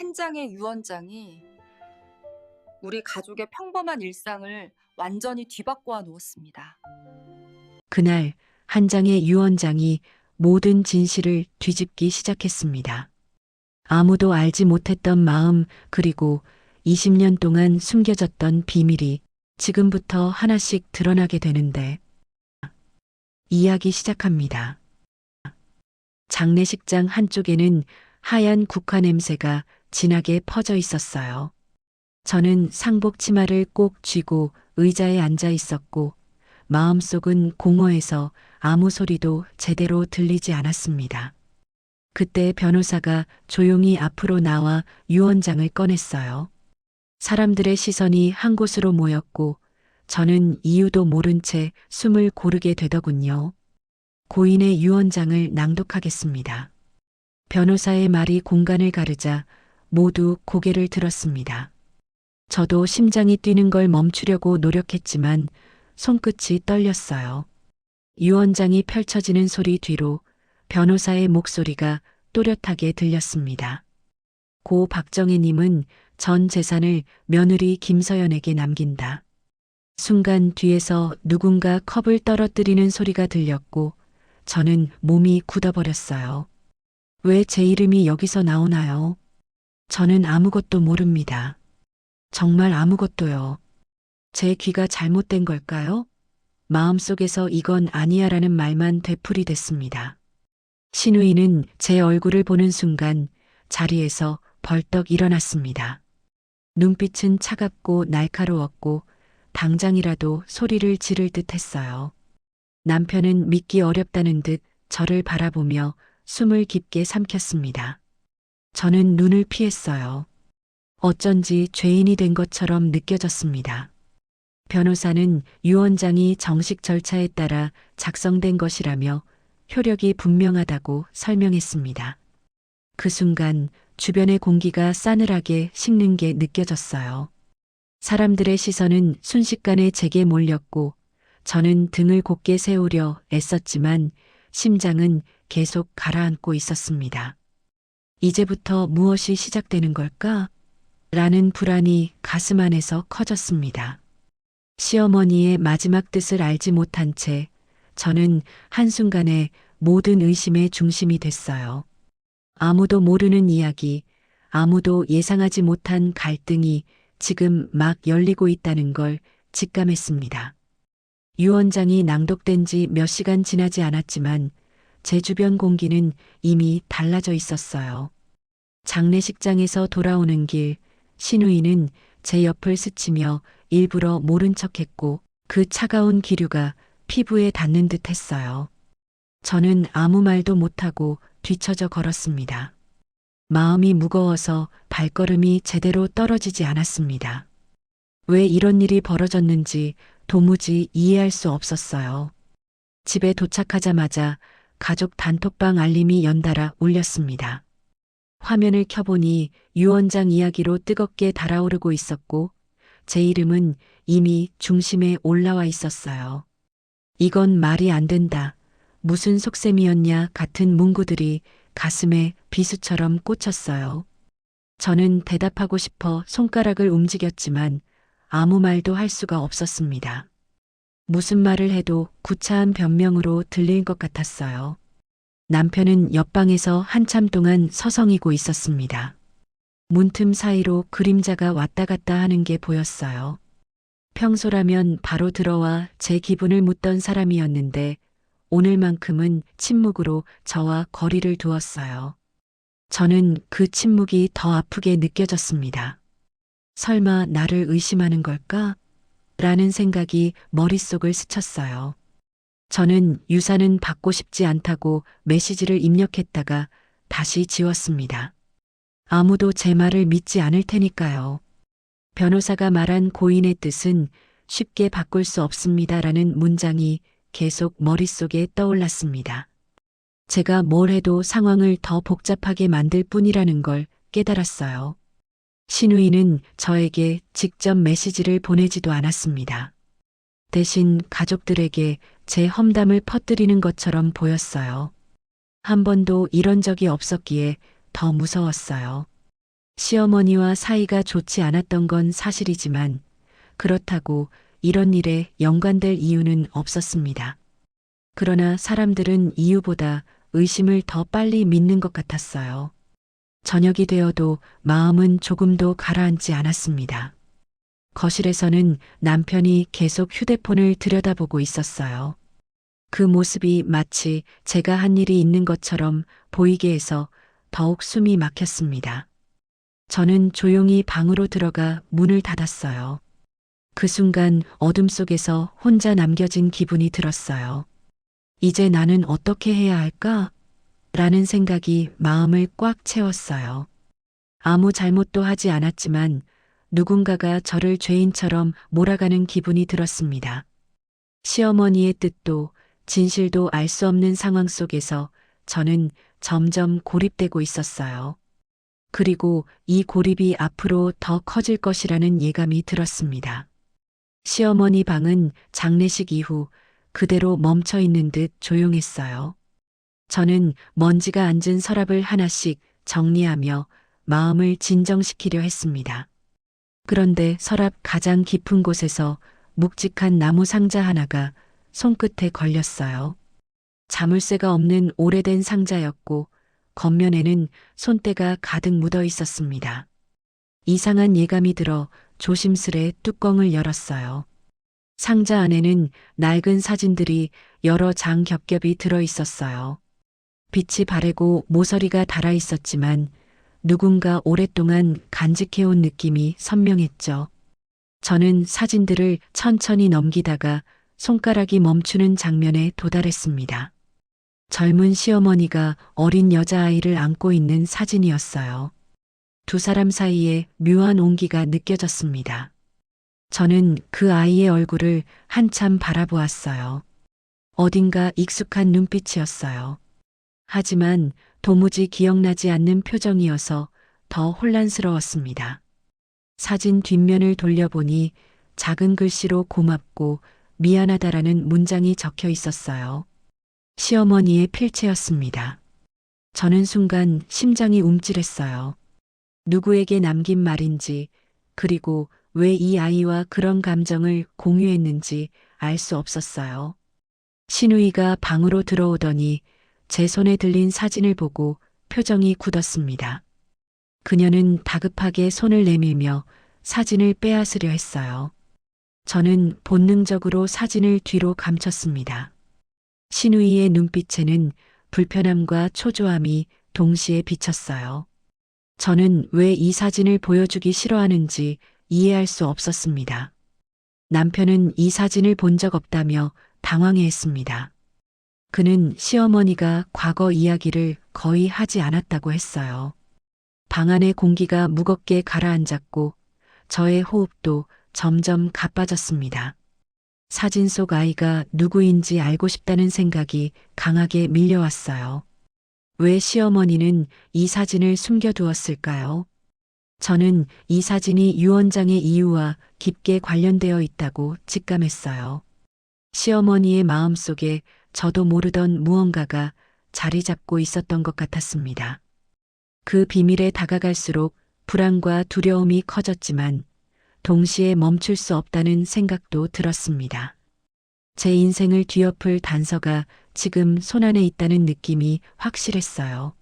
한 장의 유언장이 우리 가족의 평범한 일상을 완전히 뒤바꿔 놓았습니다. 그날 한 장의 유언장이 모든 진실을 뒤집기 시작했습니다. 아무도 알지 못했던 마음 그리고 20년 동안 숨겨졌던 비밀이 지금부터 하나씩 드러나게 되는데 이야기 시작합니다. 장례식장 한쪽에는 하얀 국화 냄새가 진하게 퍼져 있었어요. 저는 상복 치마를 꼭 쥐고 의자에 앉아 있었고 마음속은 공허해서 아무 소리도 제대로 들리지 않았습니다. 그때 변호사가 조용히 앞으로 나와 유언장을 꺼냈어요. 사람들의 시선이 한 곳으로 모였고 저는 이유도 모른 채 숨을 고르게 되더군요. 고인의 유언장을 낭독하겠습니다. 변호사의 말이 공간을 가르자 모두 고개를 들었습니다. 저도 심장이 뛰는 걸 멈추려고 노력했지만 손끝이 떨렸어요. 유언장이 펼쳐지는 소리 뒤로 변호사의 목소리가 또렷하게 들렸습니다. 고 박정희님은 전 재산을 며느리 김서연에게 남긴다. 순간 뒤에서 누군가 컵을 떨어뜨리는 소리가 들렸고 저는 몸이 굳어버렸어요. 왜 제 이름이 여기서 나오나요? 저는 아무것도 모릅니다. 정말 아무것도요. 제 귀가 잘못된 걸까요? 마음속에서 이건 아니야라는 말만 되풀이됐습니다. 신우이는 제 얼굴을 보는 순간 자리에서 벌떡 일어났습니다. 눈빛은 차갑고 날카로웠고 당장이라도 소리를 지를 듯 했어요. 남편은 믿기 어렵다는 듯 저를 바라보며 숨을 깊게 삼켰습니다. 저는 눈을 피했어요. 어쩐지 죄인이 된 것처럼 느껴졌습니다. 변호사는 유언장이 정식 절차에 따라 작성된 것이라며 효력이 분명하다고 설명했습니다. 그 순간 주변의 공기가 싸늘하게 식는 게 느껴졌어요. 사람들의 시선은 순식간에 제게 몰렸고 저는 등을 곧게 세우려 애썼지만 심장은 계속 가라앉고 있었습니다. 이제부터 무엇이 시작되는 걸까? 라는 불안이 가슴 안에서 커졌습니다. 시어머니의 마지막 뜻을 알지 못한 채 저는 한순간에 모든 의심의 중심이 됐어요. 아무도 모르는 이야기, 아무도 예상하지 못한 갈등이 지금 막 열리고 있다는 걸 직감했습니다. 유언장이 낭독된 지 몇 시간 지나지 않았지만 제 주변 공기는 이미 달라져 있었어요. 장례식장에서 돌아오는 길, 신우이는 제 옆을 스치며 일부러 모른 척했고 그 차가운 기류가 피부에 닿는 듯 했어요. 저는 아무 말도 못하고 뒤처져 걸었습니다. 마음이 무거워서 발걸음이 제대로 떨어지지 않았습니다. 왜 이런 일이 벌어졌는지 도무지 이해할 수 없었어요. 집에 도착하자마자 가족 단톡방 알림이 연달아 울렸습니다. 화면을 켜보니 유언장 이야기로 뜨겁게 달아오르고 있었고 제 이름은 이미 중심에 올라와 있었어요. 이건 말이 안 된다. 무슨 속셈이었냐 같은 문구들이 가슴에 비수처럼 꽂혔어요. 저는 대답하고 싶어 손가락을 움직였지만 아무 말도 할 수가 없었습니다. 무슨 말을 해도 구차한 변명으로 들릴 것 같았어요. 남편은 옆방에서 한참 동안 서성이고 있었습니다. 문틈 사이로 그림자가 왔다 갔다 하는 게 보였어요. 평소라면 바로 들어와 제 기분을 묻던 사람이었는데 오늘만큼은 침묵으로 저와 거리를 두었어요. 저는 그 침묵이 더 아프게 느껴졌습니다. 설마 나를 의심하는 걸까? 라는 생각이 머릿속을 스쳤어요. 저는 유산은 받고 싶지 않다고 메시지를 입력했다가 다시 지웠습니다. 아무도 제 말을 믿지 않을 테니까요. 변호사가 말한 고인의 뜻은 쉽게 바꿀 수 없습니다라는 문장이 계속 머릿속에 떠올랐습니다. 제가 뭘 해도 상황을 더 복잡하게 만들 뿐이라는 걸 깨달았어요. 신우이는 저에게 직접 메시지를 보내지도 않았습니다. 대신 가족들에게 제 험담을 퍼뜨리는 것처럼 보였어요. 한 번도 이런 적이 없었기에 더 무서웠어요. 시어머니와 사이가 좋지 않았던 건 사실이지만 그렇다고 이런 일에 연관될 이유는 없었습니다. 그러나 사람들은 이유보다 의심을 더 빨리 믿는 것 같았어요. 저녁이 되어도 마음은 조금도 가라앉지 않았습니다. 거실에서는 남편이 계속 휴대폰을 들여다보고 있었어요. 그 모습이 마치 제가 한 일이 있는 것처럼 보이게 해서 더욱 숨이 막혔습니다. 저는 조용히 방으로 들어가 문을 닫았어요. 그 순간 어둠 속에서 혼자 남겨진 기분이 들었어요. 이제 나는 어떻게 해야 할까? 라는 생각이 마음을 꽉 채웠어요. 아무 잘못도 하지 않았지만 누군가가 저를 죄인처럼 몰아가는 기분이 들었습니다. 시어머니의 뜻도 진실도 알 수 없는 상황 속에서 저는 점점 고립되고 있었어요. 그리고 이 고립이 앞으로 더 커질 것이라는 예감이 들었습니다. 시어머니 방은 장례식 이후 그대로 멈춰 있는 듯 조용했어요. 저는 먼지가 앉은 서랍을 하나씩 정리하며 마음을 진정시키려 했습니다. 그런데 서랍 가장 깊은 곳에서 묵직한 나무 상자 하나가 손끝에 걸렸어요. 자물쇠가 없는 오래된 상자였고 겉면에는 손때가 가득 묻어 있었습니다. 이상한 예감이 들어 조심스레 뚜껑을 열었어요. 상자 안에는 낡은 사진들이 여러 장 겹겹이 들어 있었어요. 빛이 바래고 모서리가 닳아 있었지만 누군가 오랫동안 간직해온 느낌이 선명했죠. 저는 사진들을 천천히 넘기다가 손가락이 멈추는 장면에 도달했습니다. 젊은 시어머니가 어린 여자아이를 안고 있는 사진이었어요. 두 사람 사이에 묘한 온기가 느껴졌습니다. 저는 그 아이의 얼굴을 한참 바라보았어요. 어딘가 익숙한 눈빛이었어요. 하지만 도무지 기억나지 않는 표정이어서 더 혼란스러웠습니다. 사진 뒷면을 돌려보니 작은 글씨로 고맙고 미안하다라는 문장이 적혀 있었어요. 시어머니의 필체였습니다. 저는 순간 심장이 움찔했어요. 누구에게 남긴 말인지, 그리고 왜 이 아이와 그런 감정을 공유했는지 알 수 없었어요. 신우이가 방으로 들어오더니 제 손에 들린 사진을 보고 표정이 굳었습니다. 그녀는 다급하게 손을 내밀며 사진을 빼앗으려 했어요. 저는 본능적으로 사진을 뒤로 감췄습니다. 신우이의 눈빛에는 불편함과 초조함이 동시에 비쳤어요. 저는 왜 이 사진을 보여주기 싫어하는지 이해할 수 없었습니다. 남편은 이 사진을 본 적 없다며 당황해했습니다. 그는 시어머니가 과거 이야기를 거의 하지 않았다고 했어요. 방 안의 공기가 무겁게 가라앉았고 저의 호흡도 점점 가빠졌습니다. 사진 속 아이가 누구인지 알고 싶다는 생각이 강하게 밀려왔어요. 왜 시어머니는 이 사진을 숨겨두었을까요? 저는 이 사진이 유언장의 이유와 깊게 관련되어 있다고 직감했어요. 시어머니의 마음속에 저도 모르던 무언가가 자리 잡고 있었던 것 같았습니다. 그 비밀에 다가갈수록 불안과 두려움이 커졌지만 동시에 멈출 수 없다는 생각도 들었습니다. 제 인생을 뒤엎을 단서가 지금 손안에 있다는 느낌이 확실했어요.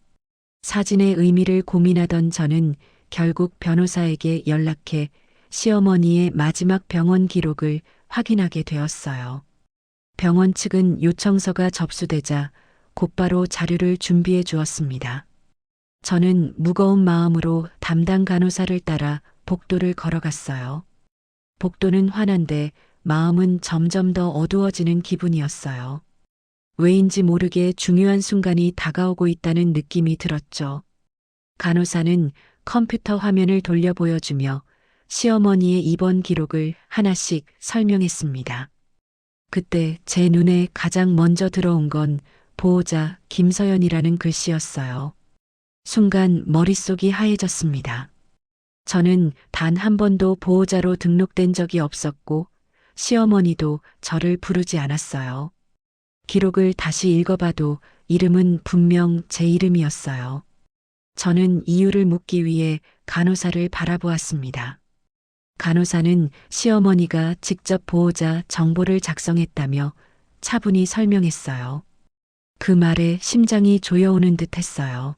사진의 의미를 고민하던 저는 결국 변호사에게 연락해 시어머니의 마지막 병원 기록을 확인하게 되었어요. 병원 측은 요청서가 접수되자 곧바로 자료를 준비해 주었습니다. 저는 무거운 마음으로 담당 간호사를 따라 복도를 걸어갔어요. 복도는 환한데 마음은 점점 더 어두워지는 기분이었어요. 왜인지 모르게 중요한 순간이 다가오고 있다는 느낌이 들었죠. 간호사는 컴퓨터 화면을 돌려 보여주며 시어머니의 입원 기록을 하나씩 설명했습니다. 그때 제 눈에 가장 먼저 들어온 건 보호자 김서연이라는 글씨였어요. 순간 머릿속이 하얘졌습니다. 저는 단 한 번도 보호자로 등록된 적이 없었고 시어머니도 저를 부르지 않았어요. 기록을 다시 읽어봐도 이름은 분명 제 이름이었어요. 저는 이유를 묻기 위해 간호사를 바라보았습니다. 간호사는 시어머니가 직접 보호자 정보를 작성했다며 차분히 설명했어요. 그 말에 심장이 조여오는 듯 했어요.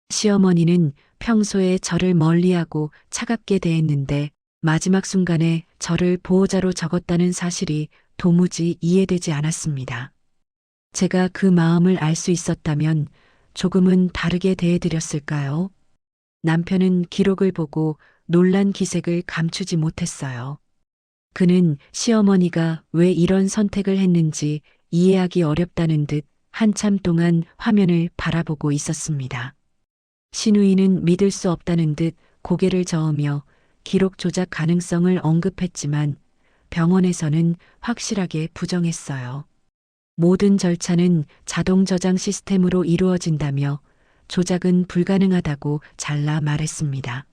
시어머니는 평소에 저를 멀리하고 차갑게 대했는데 마지막 순간에 저를 보호자로 적었다는 사실이 도무지 이해되지 않았습니다. 제가 그 마음을 알 수 있었다면 조금은 다르게 대해드렸을까요? 남편은 기록을 보고 놀란 기색을 감추지 못했어요. 그는 시어머니가 왜 이런 선택을 했는지 이해하기 어렵다는 듯 한참 동안 화면을 바라보고 있었습니다. 신우이는 믿을 수 없다는 듯 고개를 저으며 기록 조작 가능성을 언급했지만 병원에서는 확실하게 부정했어요. 모든 절차는 자동 저장 시스템으로 이루어진다며 조작은 불가능하다고 잘라 말했습니다.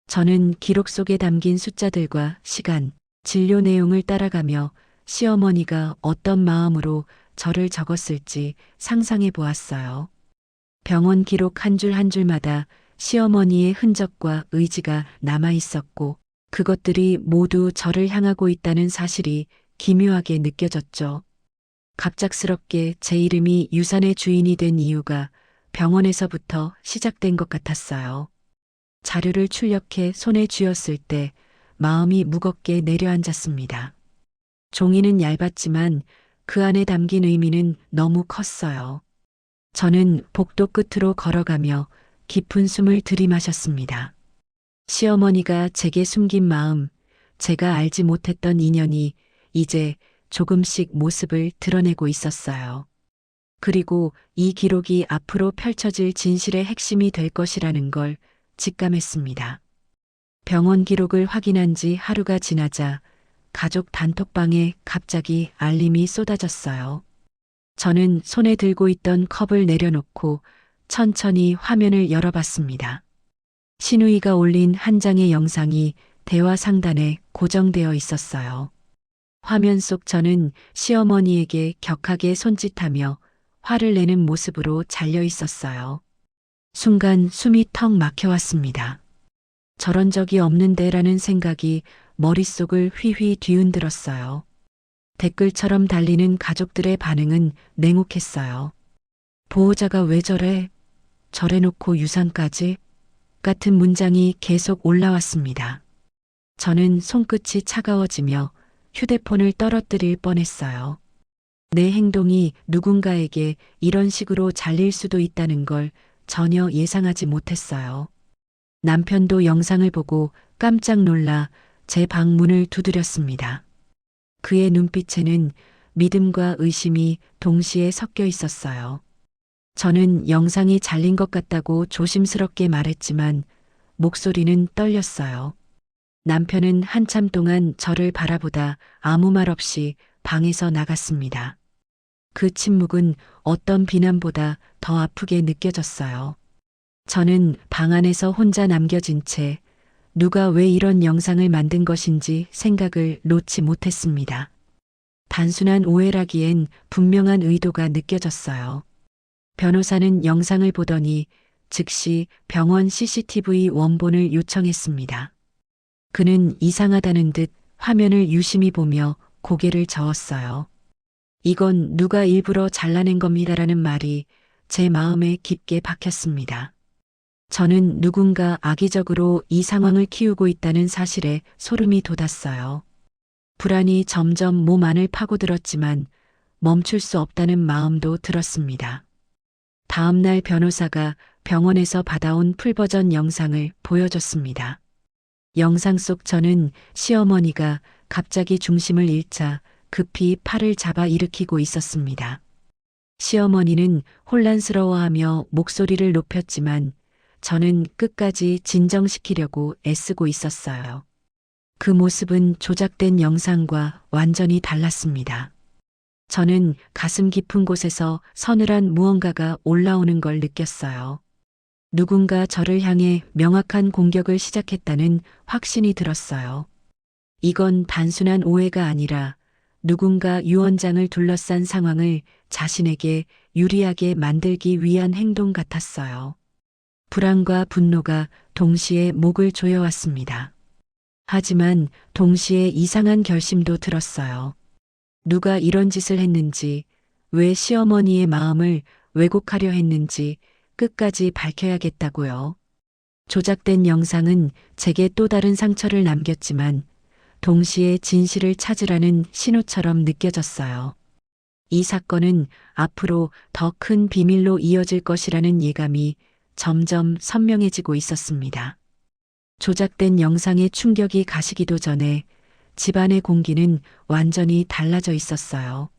저는 기록 속에 담긴 숫자들과 시간, 진료 내용을 따라가며 시어머니가 어떤 마음으로 저를 적었을지 상상해 보았어요. 병원 기록 한 줄 한 줄마다 시어머니의 흔적과 의지가 남아 있었고 그것들이 모두 저를 향하고 있다는 사실이 기묘하게 느껴졌죠. 갑작스럽게 제 이름이 유산의 주인이 된 이유가 병원에서부터 시작된 것 같았어요. 자료를 출력해 손에 쥐었을 때 마음이 무겁게 내려앉았습니다. 종이는 얇았지만 그 안에 담긴 의미는 너무 컸어요. 저는 복도 끝으로 걸어가며 깊은 숨을 들이마셨습니다. 시어머니가 제게 숨긴 마음, 제가 알지 못했던 인연이 이제 조금씩 모습을 드러내고 있었어요. 그리고 이 기록이 앞으로 펼쳐질 진실의 핵심이 될 것이라는 걸 직감했습니다. 병원 기록을 확인한 지 하루가 지나자 가족 단톡방에 갑자기 알림이 쏟아졌어요. 저는 손에 들고 있던 컵을 내려놓고 천천히 화면을 열어봤습니다. 신우이가 올린 한 장의 영상이 대화 상단에 고정되어 있었어요. 화면 속 저는 시어머니에게 격하게 손짓하며 화를 내는 모습으로 잘려 있었어요. 순간 숨이 턱 막혀왔습니다. 저런 적이 없는데라는 생각이 머릿속을 휘휘 뒤흔들었어요. 댓글처럼 달리는 가족들의 반응은 냉혹했어요. 보호자가 왜 저래? 저래놓고 유산까지? 같은 문장이 계속 올라왔습니다. 저는 손끝이 차가워지며 휴대폰을 떨어뜨릴 뻔했어요. 내 행동이 누군가에게 이런 식으로 잘릴 수도 있다는 걸 전혀 예상하지 못했어요. 남편도 영상을 보고 깜짝 놀라 제 방 문을 두드렸습니다. 그의 눈빛에는 믿음과 의심이 동시에 섞여 있었어요. 저는 영상이 잘린 것 같다고 조심스럽게 말했지만 목소리는 떨렸어요. 남편은 한참 동안 저를 바라보다 아무 말 없이 방에서 나갔습니다. 그 침묵은 어떤 비난보다 더 아프게 느껴졌어요. 저는 방 안에서 혼자 남겨진 채 누가 왜 이런 영상을 만든 것인지 생각을 놓지 못했습니다. 단순한 오해라기엔 분명한 의도가 느껴졌어요. 변호사는 영상을 보더니 즉시 병원 CCTV 원본을 요청했습니다. 그는 이상하다는 듯 화면을 유심히 보며 고개를 저었어요. 이건 누가 일부러 잘라낸 겁니다라는 말이 제 마음에 깊게 박혔습니다. 저는 누군가 악의적으로 이 상황을 키우고 있다는 사실에 소름이 돋았어요. 불안이 점점 몸 안을 파고들었지만 멈출 수 없다는 마음도 들었습니다. 다음 날 변호사가 병원에서 받아온 풀버전 영상을 보여줬습니다. 영상 속 저는 시어머니가 갑자기 중심을 잃자 급히 팔을 잡아 일으키고 있었습니다. 시어머니는 혼란스러워하며 목소리를 높였지만 저는 끝까지 진정시키려고 애쓰고 있었어요. 그 모습은 조작된 영상과 완전히 달랐습니다. 저는 가슴 깊은 곳에서 서늘한 무언가가 올라오는 걸 느꼈어요. 누군가 저를 향해 명확한 공격을 시작했다는 확신이 들었어요. 이건 단순한 오해가 아니라 누군가 유언장을 둘러싼 상황을 자신에게 유리하게 만들기 위한 행동 같았어요. 불안과 분노가 동시에 목을 조여왔습니다. 하지만 동시에 이상한 결심도 들었어요. 누가 이런 짓을 했는지, 왜 시어머니의 마음을 왜곡하려 했는지 끝까지 밝혀야겠다고요. 조작된 영상은 제게 또 다른 상처를 남겼지만 동시에 진실을 찾으라는 신호처럼 느껴졌어요. 이 사건은 앞으로 더 큰 비밀로 이어질 것이라는 예감이 점점 선명해지고 있었습니다. 조작된 영상의 충격이 가시기도 전에 집안의 공기는 완전히 달라져 있었어요.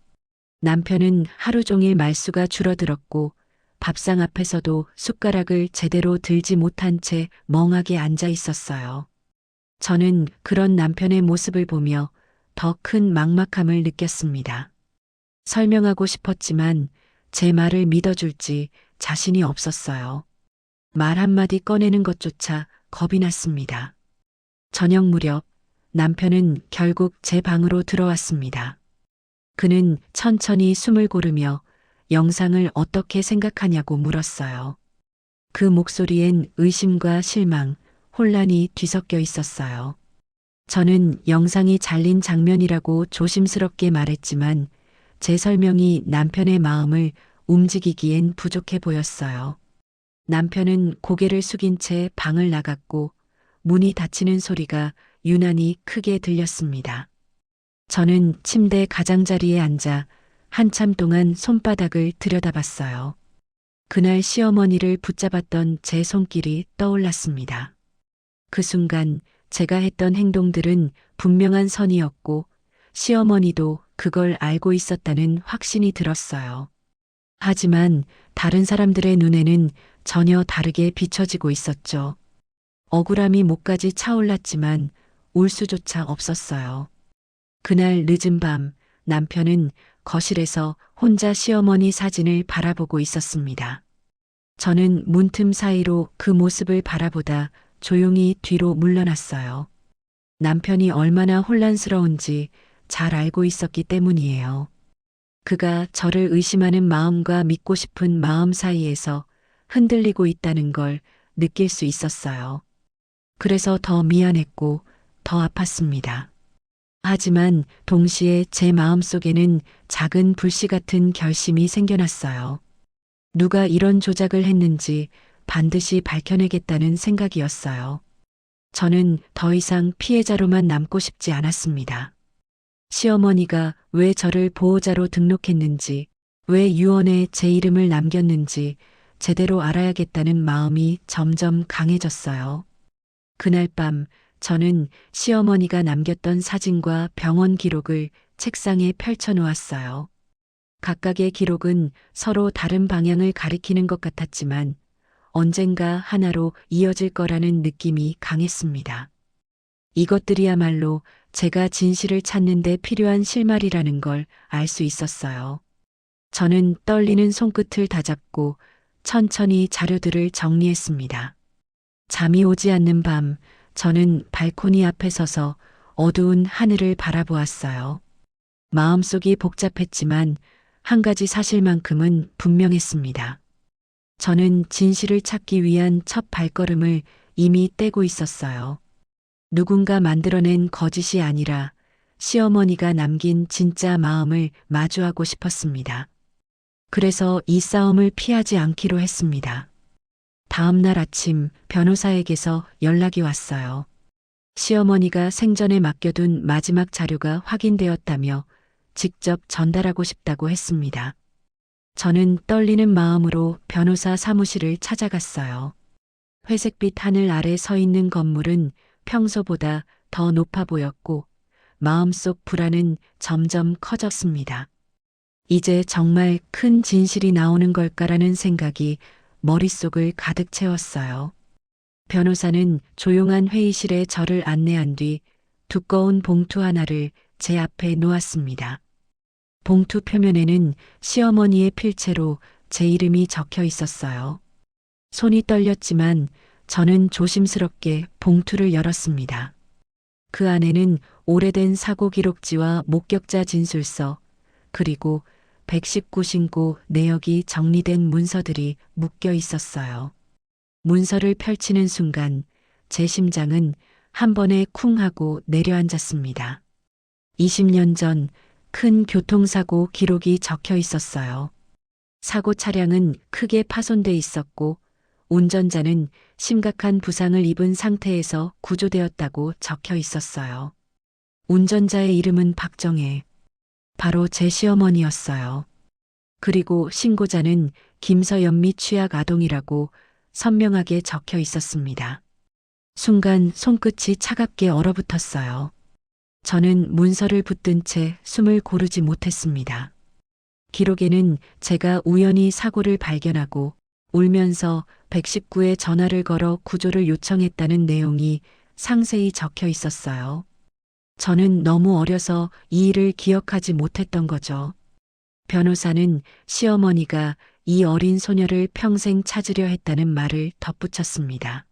남편은 하루 종일 말수가 줄어들었고 밥상 앞에서도 숟가락을 제대로 들지 못한 채 멍하게 앉아 있었어요. 저는 그런 남편의 모습을 보며 더 큰 막막함을 느꼈습니다. 설명하고 싶었지만 제 말을 믿어줄지 자신이 없었어요. 말 한마디 꺼내는 것조차 겁이 났습니다. 저녁 무렵 남편은 결국 제 방으로 들어왔습니다. 그는 천천히 숨을 고르며 영상을 어떻게 생각하냐고 물었어요. 그 목소리엔 의심과 실망, 혼란이 뒤섞여 있었어요. 저는 영상이 잘린 장면이라고 조심스럽게 말했지만 제 설명이 남편의 마음을 움직이기엔 부족해 보였어요. 남편은 고개를 숙인 채 방을 나갔고 문이 닫히는 소리가 유난히 크게 들렸습니다. 저는 침대 가장자리에 앉아 한참 동안 손바닥을 들여다봤어요. 그날 시어머니를 붙잡았던 제 손길이 떠올랐습니다. 그 순간 제가 했던 행동들은 분명한 선이었고 시어머니도 그걸 알고 있었다는 확신이 들었어요. 하지만 다른 사람들의 눈에는 전혀 다르게 비춰지고 있었죠. 억울함이 목까지 차올랐지만 울 수조차 없었어요. 그날 늦은 밤 남편은 거실에서 혼자 시어머니 사진을 바라보고 있었습니다. 저는 문틈 사이로 그 모습을 바라보다 조용히 뒤로 물러났어요. 남편이 얼마나 혼란스러운지 잘 알고 있었기 때문이에요. 그가 저를 의심하는 마음과 믿고 싶은 마음 사이에서 흔들리고 있다는 걸 느낄 수 있었어요. 그래서 더 미안했고 더 아팠습니다. 하지만 동시에 제 마음속에는 작은 불씨 같은 결심이 생겨났어요. 누가 이런 조작을 했는지 반드시 밝혀내겠다는 생각이었어요. 저는 더 이상 피해자로만 남고 싶지 않았습니다. 시어머니가 왜 저를 보호자로 등록했는지, 왜 유언에 제 이름을 남겼는지 제대로 알아야겠다는 마음이 점점 강해졌어요. 그날 밤 저는 시어머니가 남겼던 사진과 병원 기록을 책상에 펼쳐놓았어요. 각각의 기록은 서로 다른 방향을 가리키는 것 같았지만 언젠가 하나로 이어질 거라는 느낌이 강했습니다. 이것들이야말로 제가 진실을 찾는 데 필요한 실마리라는 걸 알 수 있었어요. 저는 떨리는 손끝을 다잡고 천천히 자료들을 정리했습니다. 잠이 오지 않는 밤, 저는 발코니 앞에 서서 어두운 하늘을 바라보았어요. 마음속이 복잡했지만 한 가지 사실만큼은 분명했습니다. 저는 진실을 찾기 위한 첫 발걸음을 이미 떼고 있었어요. 누군가 만들어낸 거짓이 아니라 시어머니가 남긴 진짜 마음을 마주하고 싶었습니다. 그래서 이 싸움을 피하지 않기로 했습니다. 다음 날 아침 변호사에게서 연락이 왔어요. 시어머니가 생전에 맡겨둔 마지막 자료가 확인되었다며 직접 전달하고 싶다고 했습니다. 저는 떨리는 마음으로 변호사 사무실을 찾아갔어요. 회색빛 하늘 아래 서 있는 건물은 평소보다 더 높아 보였고 마음속 불안은 점점 커졌습니다. 이제 정말 큰 진실이 나오는 걸까라는 생각이 머릿속을 가득 채웠어요. 변호사는 조용한 회의실에 저를 안내한 뒤 두꺼운 봉투 하나를 제 앞에 놓았습니다. 봉투 표면에는 시어머니의 필체로 제 이름이 적혀 있었어요. 손이 떨렸지만 저는 조심스럽게 봉투를 열었습니다. 그 안에는 오래된 사고 기록지와 목격자 진술서, 그리고 119신고 내역이 정리된 문서들이 묶여 있었어요. 문서를 펼치는 순간 제 심장은 한 번에 쿵 하고 내려앉았습니다. 20년 전 큰 교통사고 기록이 적혀 있었어요. 사고 차량은 크게 파손돼 있었고 운전자는 심각한 부상을 입은 상태에서 구조되었다고 적혀 있었어요. 운전자의 이름은 박정혜. 바로 제 시어머니였어요. 그리고 신고자는 김서연미 취약 아동이라고 선명하게 적혀 있었습니다. 순간 손끝이 차갑게 얼어붙었어요. 저는 문서를 붙든 채 숨을 고르지 못했습니다. 기록에는 제가 우연히 사고를 발견하고 울면서 119에 전화를 걸어 구조를 요청했다는 내용이 상세히 적혀 있었어요. 저는 너무 어려서 이 일을 기억하지 못했던 거죠. 변호사는 시어머니가 이 어린 소녀를 평생 찾으려 했다는 말을 덧붙였습니다.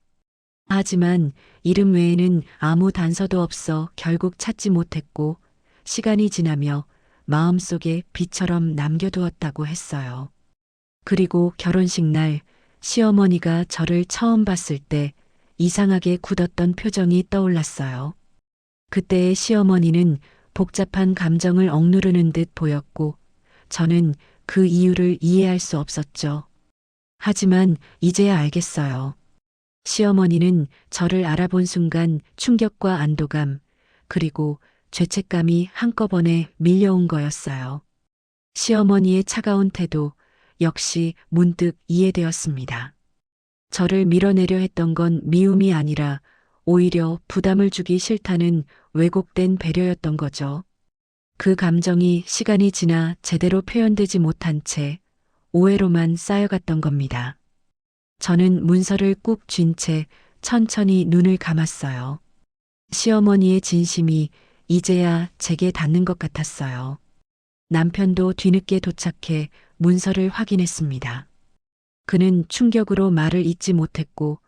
하지만 이름 외에는 아무 단서도 없어 결국 찾지 못했고 시간이 지나며 마음속에 비처럼 남겨두었다고 했어요. 그리고 결혼식 날 시어머니가 저를 처음 봤을 때 이상하게 굳었던 표정이 떠올랐어요. 그때의 시어머니는 복잡한 감정을 억누르는 듯 보였고 저는 그 이유를 이해할 수 없었죠. 하지만 이제야 알겠어요. 시어머니는 저를 알아본 순간 충격과 안도감, 그리고 죄책감이 한꺼번에 밀려온 거였어요. 시어머니의 차가운 태도 역시 문득 이해되었습니다. 저를 밀어내려 했던 건 미움이 아니라 오히려 부담을 주기 싫다는 왜곡된 배려였던 거죠. 그 감정이 시간이 지나 제대로 표현되지 못한 채 오해로만 쌓여갔던 겁니다. 저는 문서를 꾹 쥔 채 천천히 눈을 감았어요. 시어머니의 진심이 이제야 제게 닿는 것 같았어요. 남편도 뒤늦게 도착해 문서를 확인했습니다. 그는 충격으로 말을 잇지 못했고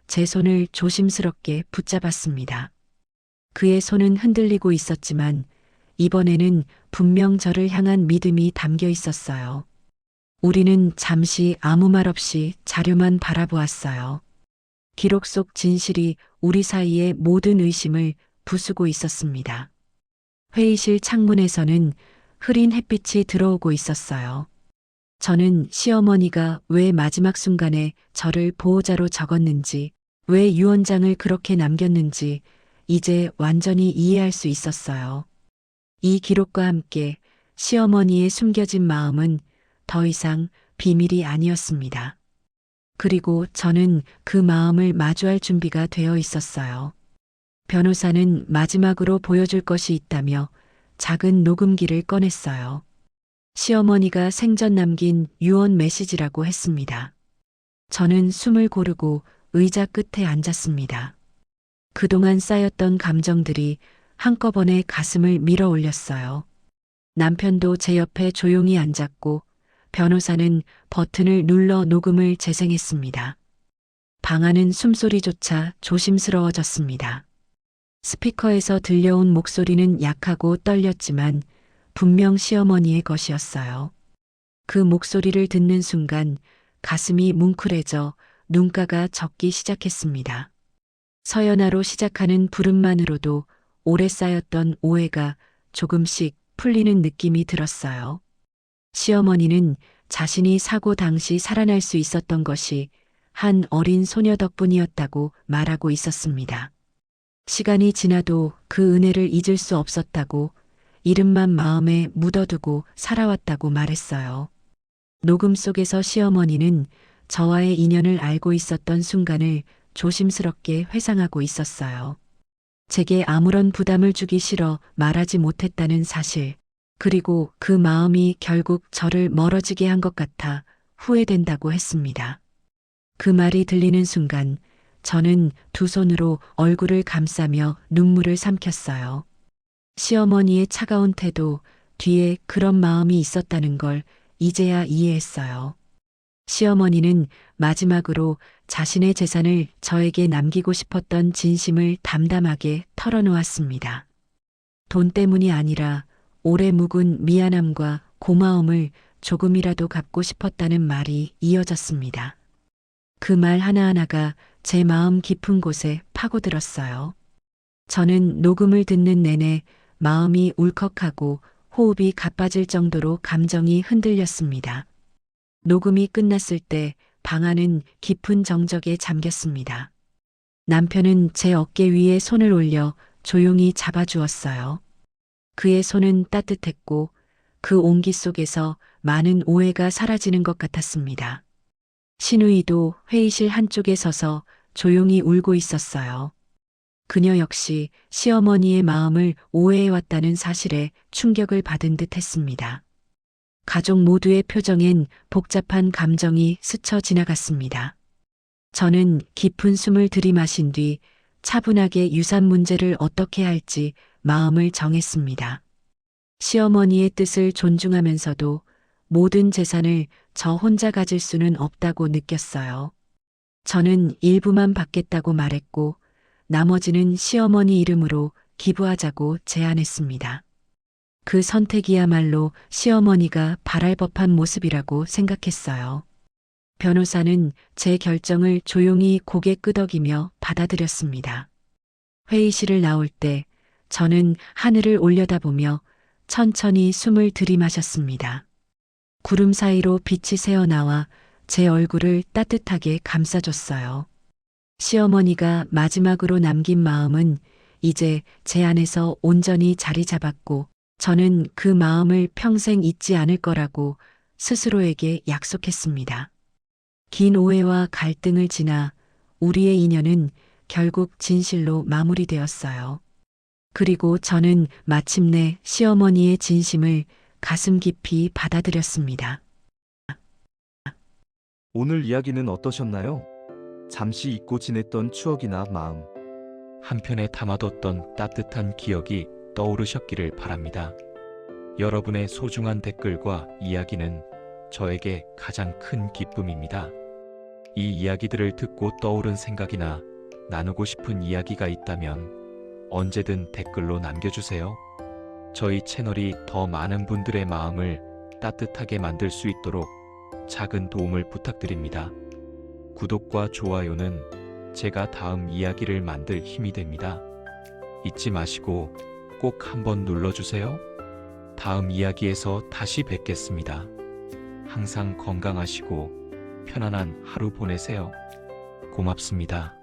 제 손을 조심스럽게 붙잡았습니다. 그의 손은 흔들리고 있었지만 이번에는 분명 저를 향한 믿음이 담겨 있었어요. 우리는 잠시 아무 말 없이 자료만 바라보았어요. 기록 속 진실이 우리 사이의 모든 의심을 부수고 있었습니다. 회의실 창문에서는 흐린 햇빛이 들어오고 있었어요. 저는 시어머니가 왜 마지막 순간에 저를 보호자로 적었는지, 왜 유언장을 그렇게 남겼는지 이제 완전히 이해할 수 있었어요. 이 기록과 함께 시어머니의 숨겨진 마음은 더 이상 비밀이 아니었습니다. 그리고 저는 그 마음을 마주할 준비가 되어 있었어요. 변호사는 마지막으로 보여줄 것이 있다며 작은 녹음기를 꺼냈어요. 시어머니가 생전 남긴 유언 메시지라고 했습니다. 저는 숨을 고르고 의자 끝에 앉았습니다. 그동안 쌓였던 감정들이 한꺼번에 가슴을 밀어 올렸어요. 남편도 제 옆에 조용히 앉았고 변호사는 버튼을 눌러 녹음을 재생했습니다. 방 안은 숨소리조차 조심스러워졌습니다. 스피커에서 들려온 목소리는 약하고 떨렸지만 분명 시어머니의 것이었어요. 그 목소리를 듣는 순간 가슴이 뭉클해져 눈가가 젖기 시작했습니다. 서연아로 시작하는 부름만으로도 오래 쌓였던 오해가 조금씩 풀리는 느낌이 들었어요. 시어머니는 자신이 사고 당시 살아날 수 있었던 것이 한 어린 소녀 덕분이었다고 말하고 있었습니다. 시간이 지나도 그 은혜를 잊을 수 없었다고, 이름만 마음에 묻어두고 살아왔다고 말했어요. 녹음 속에서 시어머니는 저와의 인연을 알고 있었던 순간을 조심스럽게 회상하고 있었어요. 제게 아무런 부담을 주기 싫어 말하지 못했다는 사실, 그리고 그 마음이 결국 저를 멀어지게 한 것 같아 후회된다고 했습니다. 그 말이 들리는 순간 저는 두 손으로 얼굴을 감싸며 눈물을 삼켰어요. 시어머니의 차가운 태도 뒤에 그런 마음이 있었다는 걸 이제야 이해했어요. 시어머니는 마지막으로 자신의 재산을 저에게 남기고 싶었던 진심을 담담하게 털어놓았습니다. 돈 때문이 아니라 오래 묵은 미안함과 고마움을 조금이라도 갚고 싶었다는 말이 이어졌습니다. 그 말 하나하나가 제 마음 깊은 곳에 파고들었어요. 저는 녹음을 듣는 내내 마음이 울컥하고 호흡이 가빠질 정도로 감정이 흔들렸습니다. 녹음이 끝났을 때 방 안은 깊은 정적에 잠겼습니다. 남편은 제 어깨 위에 손을 올려 조용히 잡아주었어요. 그의 손은 따뜻했고 그 온기 속에서 많은 오해가 사라지는 것 같았습니다. 신우이도 회의실 한쪽에 서서 조용히 울고 있었어요. 그녀 역시 시어머니의 마음을 오해해왔다는 사실에 충격을 받은 듯 했습니다. 가족 모두의 표정엔 복잡한 감정이 스쳐 지나갔습니다. 저는 깊은 숨을 들이마신 뒤 차분하게 유산 문제를 어떻게 할지 마음을 정했습니다. 시어머니의 뜻을 존중하면서도 모든 재산을 저 혼자 가질 수는 없다고 느꼈어요. 저는 일부만 받겠다고 말했고 나머지는 시어머니 이름으로 기부하자고 제안했습니다. 그 선택이야말로 시어머니가 바랄 법한 모습이라고 생각했어요. 변호사는 제 결정을 조용히 고개 끄덕이며 받아들였습니다. 회의실을 나올 때 저는 하늘을 올려다보며 천천히 숨을 들이마셨습니다. 구름 사이로 빛이 새어나와 제 얼굴을 따뜻하게 감싸줬어요. 시어머니가 마지막으로 남긴 마음은 이제 제 안에서 온전히 자리 잡았고 저는 그 마음을 평생 잊지 않을 거라고 스스로에게 약속했습니다. 긴 오해와 갈등을 지나 우리의 인연은 결국 진실로 마무리되었어요. 그리고 저는 마침내 시어머니의 진심을 가슴 깊이 받아들였습니다. 오늘 이야기는 어떠셨나요? 잠시 잊고 지냈던 추억이나 마음, 한편에 담아뒀던 따뜻한 기억이 떠오르셨기를 바랍니다. 여러분의 소중한 댓글과 이야기는 저에게 가장 큰 기쁨입니다. 이 이야기들을 듣고 떠오른 생각이나 나누고 싶은 이야기가 있다면 언제든 댓글로 남겨주세요. 저희 채널이 더 많은 분들의 마음을 따뜻하게 만들 수 있도록 작은 도움을 부탁드립니다. 구독과 좋아요는 제가 다음 이야기를 만들 힘이 됩니다. 잊지 마시고 꼭 한번 눌러주세요. 다음 이야기에서 다시 뵙겠습니다. 항상 건강하시고 편안한 하루 보내세요. 고맙습니다.